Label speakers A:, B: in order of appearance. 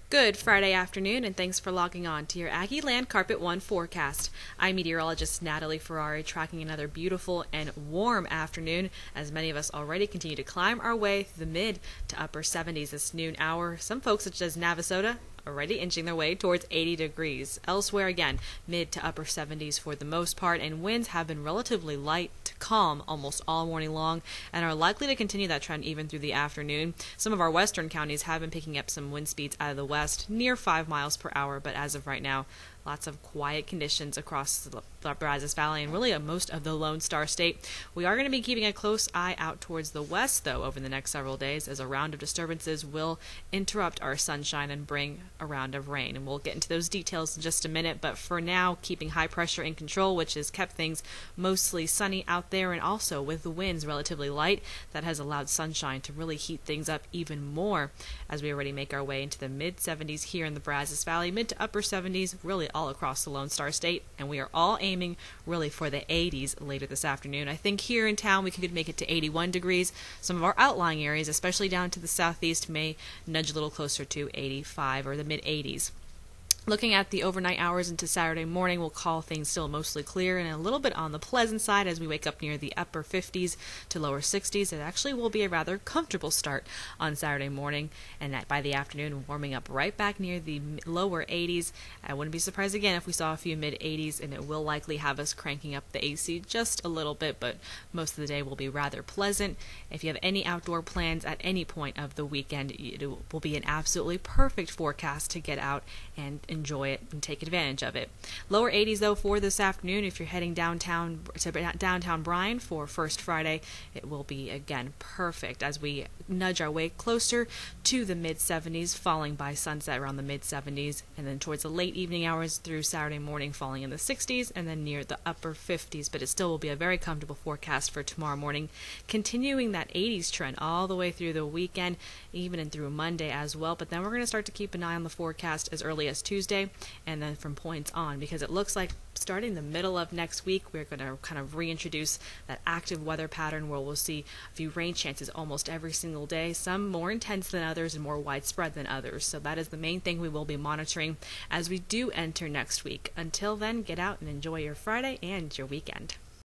A: Good Friday afternoon, and thanks for logging on to your Aggie Land Carpet One forecast. I'm meteorologist Natalie Ferrari, tracking another beautiful and warm afternoon as many of us already continue to climb our way through the mid to upper 70s this noon hour. Some folks, such as Navasota, already inching their way towards 80 degrees. Elsewhere, again, mid to upper 70s for the most part, and winds have been relatively light to calm almost all morning long and are likely to continue that trend even through the afternoon. Some of our western counties have been picking up some wind speeds out of the west, near 5 miles per hour, but as of right now, lots of quiet conditions across the Brazos Valley and really most of the Lone Star State. We are going to be keeping a close eye out towards the west, though, over the next several days, as a round of disturbances will interrupt our sunshine and bring a round of rain. And we'll get into those details in just a minute, but for now, keeping high pressure in control, which has kept things mostly sunny out there, and also with the winds relatively light, that has allowed sunshine to really heat things up even more as we already make our way into the mid-70s here in the Brazos Valley, mid to upper 70s, really all across the Lone Star State, and we are all aiming really for the 80s later this afternoon. I think here in town we could make it to 81 degrees. Some of our outlying areas, especially down to the southeast, may nudge a little closer to 85 or the mid-80s. Looking at the overnight hours into Saturday morning, we'll call things still mostly clear and a little bit on the pleasant side as we wake up near the upper 50s to lower 60s. It actually will be a rather comfortable start on Saturday morning, and that by the afternoon warming up right back near the lower 80s. I wouldn't be surprised again if we saw a few mid 80s, and it will likely have us cranking up the AC just a little bit, but most of the day will be rather pleasant. If you have any outdoor plans at any point of the weekend, it will be an absolutely perfect forecast to get out and enjoy it and take advantage of it. Lower 80s though for this afternoon. If you're heading downtown to downtown Bryan for First Friday, it will be again perfect as we nudge our way closer to the mid 70s, falling by sunset around the mid 70s, and then towards the late evening hours through Saturday morning falling in the 60s and then near the upper 50s. But it still will be a very comfortable forecast for tomorrow morning, continuing that 80s trend all the way through the weekend, even and through Monday as well. But then we're going to start to keep an eye on the forecast as early as Tuesday and then from points on, because it looks like starting the middle of next week we're going to kind of reintroduce that active weather pattern where we'll see a few rain chances almost every single day, some more intense than others and more widespread than others. So that is the main thing we will be monitoring as we do enter next week. Until then, get out and enjoy your Friday and your weekend.